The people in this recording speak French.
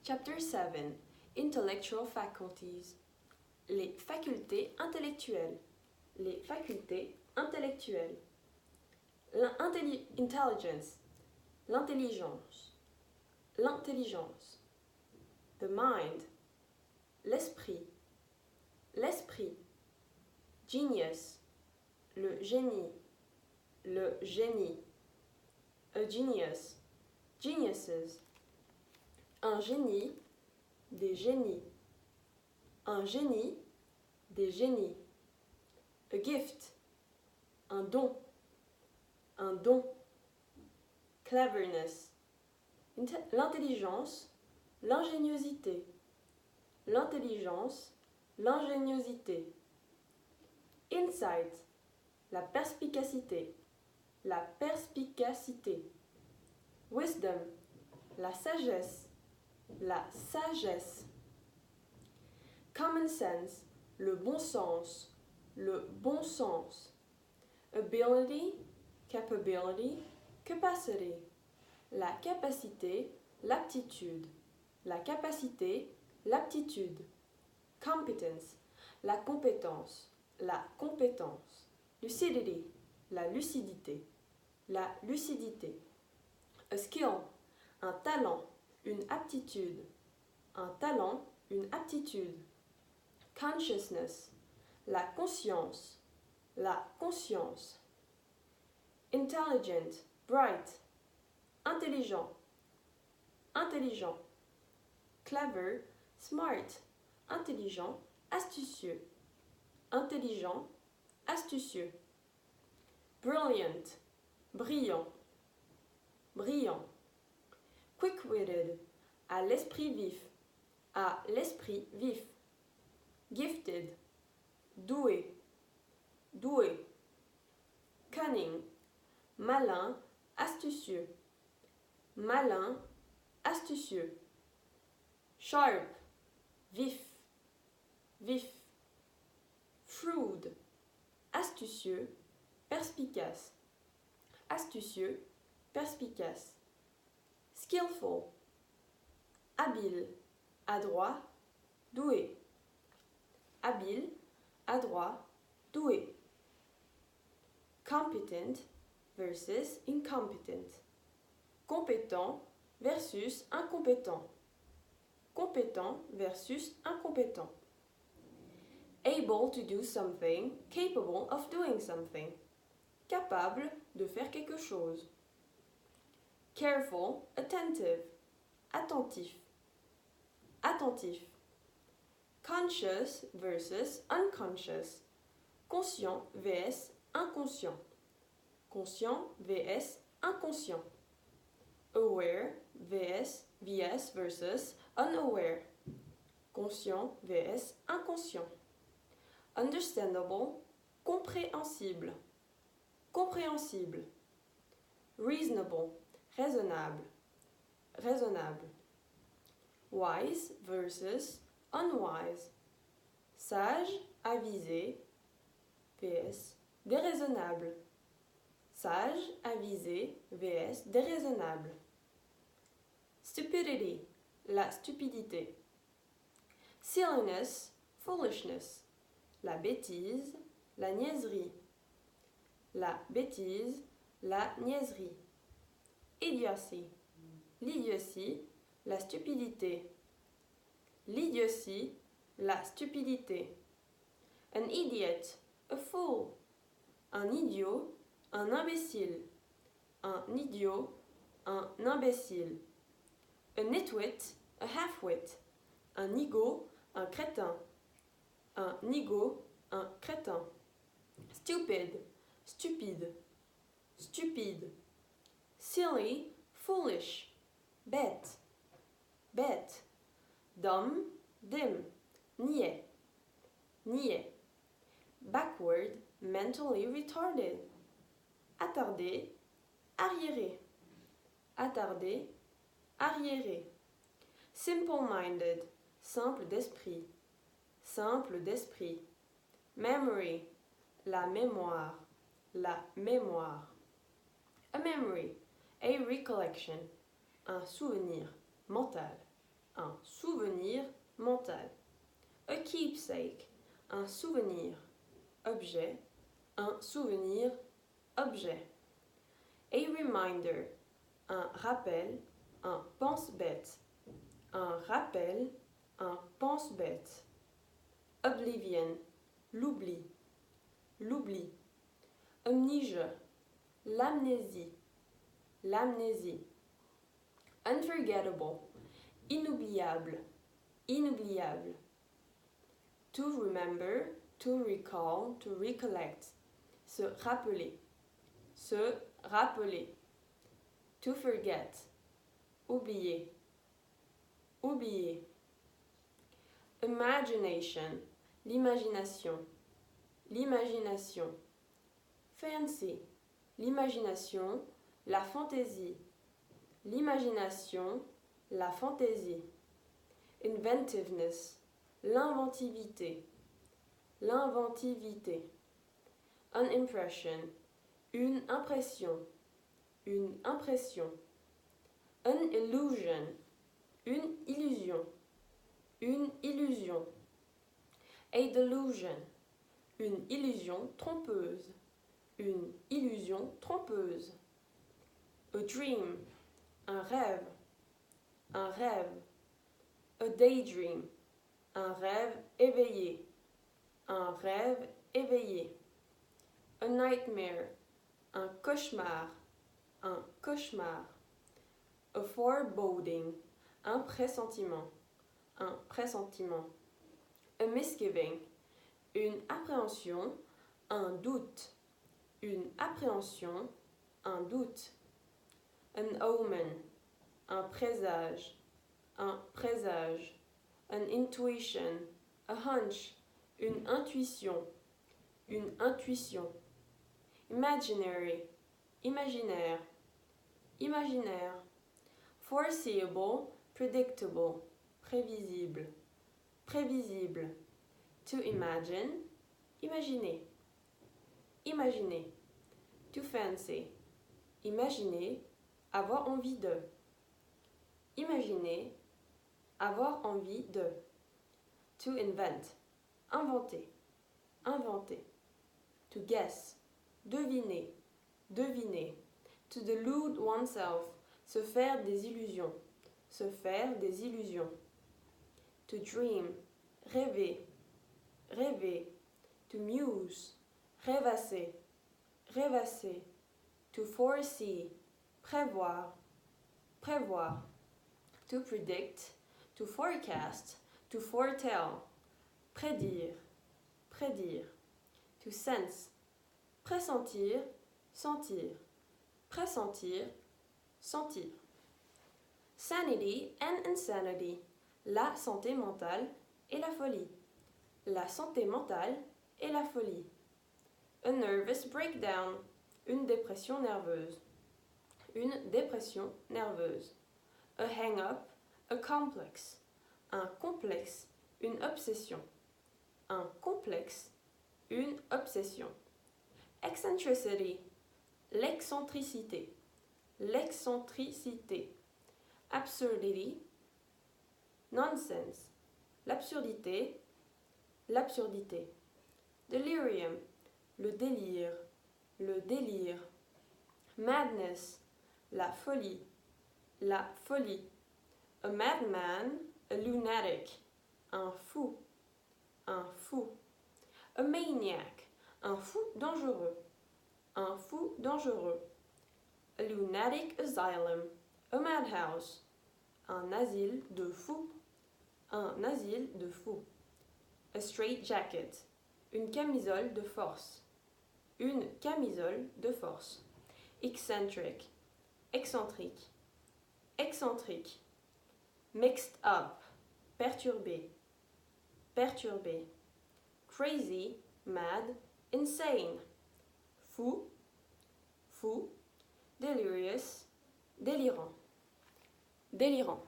Chapter 7. Intellectual Faculties. Les facultés intellectuelles. Les facultés intellectuelles. Intelligence. L'intelligence. L'intelligence. The mind. L'esprit. L'esprit. Genius. Le génie. Le génie. A genius. Geniuses. Un génie. Des génies. Un génie. Des génies. A gift. Un don. Un don. Cleverness. L'intelligence. L'ingéniosité. L'intelligence. L'ingéniosité. Insight. La perspicacité. La perspicacité. Wisdom. La sagesse. La sagesse. Common sense. Le bon sens. Le bon sens. Ability. Capability. Capacity. La capacité. L'aptitude. La capacité. L'aptitude. Competence. La compétence. La compétence. Lucidity. La lucidité. La lucidité. A skill. Un talent. Une aptitude. Un talent. Une aptitude. Consciousness. La conscience. La conscience. Intelligent. Bright. Intelligent. Intelligent. Clever. Smart. Intelligent. Astucieux. Intelligent. Astucieux. Brilliant. Brillant. Brillant. Quick-witted. À l'esprit vif. À l'esprit vif. Gifted. Doué. Doué. Cunning. Malin. Astucieux. Malin. Astucieux. Sharp. Vif. Vif. Shrewd. Astucieux. Perspicace. Astucieux. Perspicace. Skillful. Habile. Adroit. Doué. Habile. Adroit. Doué. Competent versus incompetent. Compétent versus incompétent. Compétent versus incompétent. Able to do something, capable of doing something. Capable de faire quelque chose. Careful, attentive. Attentif. Attentif. Conscious versus unconscious. Conscient vs inconscient. Conscient vs inconscient. Aware vs versus unaware. Conscient vs inconscient. Understandable, compréhensible. Compréhensible. Reasonable, raisonnable. Raisonnable. Wise versus unwise. Sage, avisé, vs déraisonnable. Sage, avisé, vs déraisonnable. Stupidity, la stupidité. Silliness, foolishness. La bêtise, la niaiserie. La bêtise, la niaiserie. Idiocy. L'idiotie, la stupidité. L'idiotie, la stupidité. An idiot, a fool. Un idiot, un imbécile. Un idiot, un imbécile. A nitwit, a half-wit. Un nigaud, un crétin. Un nigaud, un crétin. Stupid, stupide. Stupide. Silly, foolish. Bête. Bête. Dumb, dim. Niais. Niais. Backward, mentally retarded. Attardé, arriéré. Attardé, arriéré. Simple-minded, simple d'esprit. Simple d'esprit. Memory, la mémoire. La mémoire. A memory, a recollection. Un souvenir mental. un souvenir mental. A keepsake, un souvenir, objet, un souvenir, objet. A reminder, un rappel, un pense-bête. Un rappel, un pense-bête. Oblivion, l'oubli, l'oubli. Amnesia, l'amnésie, l'amnésie. Unforgettable, inoubliable, inoubliable. To remember, to recall, to recollect. Se rappeler, se rappeler. To forget, oublier, oublier. Imagination, l'imagination, l'imagination. Fancy, l'imagination, la fantaisie, l'imagination, la fantaisie. Inventiveness, l'inventivité, l'inventivité. An impression, une impression, une impression. An illusion, une illusion, une illusion. A delusion, une illusion trompeuse, une illusion trompeuse. A dream, un rêve, un rêve. A daydream, un rêve éveillé, un rêve éveillé. A nightmare, un cauchemar, un cauchemar. A foreboding, un pressentiment, un pressentiment. A misgiving, une appréhension, un doute, une appréhension, un doute. An omen, un présage, un présage. An intuition, a hunch, une intuition, une intuition. Imaginary, imaginaire, imaginaire. Foreseeable, predictable, prévisible, prévisible. To imagine, imaginer, imaginer. To fancy, imaginer, avoir envie de. Imaginer, avoir envie de. To invent, inventer, inventer. To guess, deviner, deviner. To delude oneself, se faire des illusions, se faire des illusions. To dream, rêver, rêver. To muse, rêvasser, rêvasser. To foresee, prévoir, prévoir. To predict, to forecast, to foretell, prédire, prédire. To sense, pressentir, sentir, pressentir, sentir. Sanity and insanity, la santé mentale et la folie. La santé mentale et la folie. A nervous breakdown, une dépression nerveuse. Une dépression nerveuse. A hang-up, a complex. Un complexe, une obsession. Un complexe, une obsession. Eccentricity, l'excentricité. L'excentricité. Absurdity, nonsense. L'absurdité, l'absurdité. Delirium, le délire, le délire. Madness, la folie, la folie. A madman, a lunatic, un fou, un fou. A maniac, un fou dangereux, un fou dangereux. A lunatic asylum, a madhouse, un asile de fous, un asile de fous. A straitjacket, une camisole de force, une camisole de force. Eccentric, excentrique, excentrique. Mixed up, perturbé, perturbé. Crazy, mad, insane. Fou, fou. Delirious, délirant, délirant.